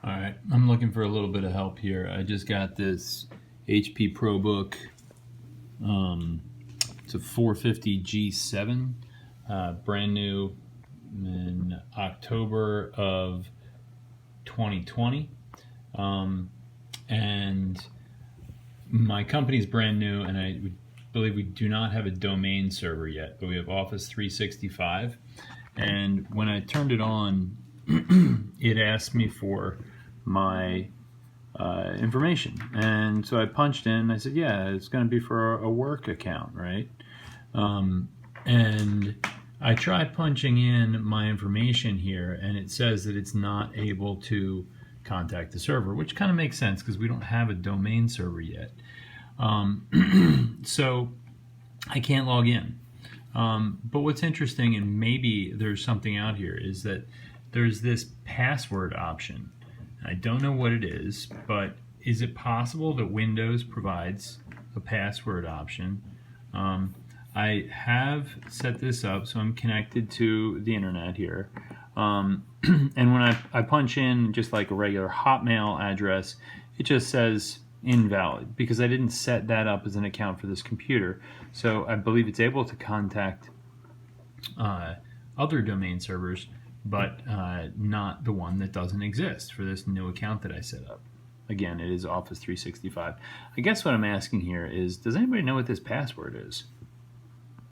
All right, I'm looking for a little bit of help here. I just got this HP Probook. It's a 450 G7, brand new in October of 2020. And my company's brand new, and I believe we do not have a domain server yet, but we have Office 365. And when I turned it on, it asked me for my information, and so I punched in. I said, yeah, it's going to be for a work account, right? And I try punching in my information here, and it says that it's not able to contact the server, which kind of makes sense because we don't have a domain server yet. So I can't log in. But what's interesting, and maybe there's something out here, is that there's this password option. I don't know what it is, but is it possible that Windows provides a password option? I have set this up, so I'm connected to the internet here. And when I punch in just like a regular Hotmail address, it just says invalid because I didn't set that up as an account for this computer. So I believe it's able to contact other domain servers, but not the one that doesn't exist for this new account that I set up. Again, it is Office 365. I guess what I'm asking here is, does anybody know what this password is?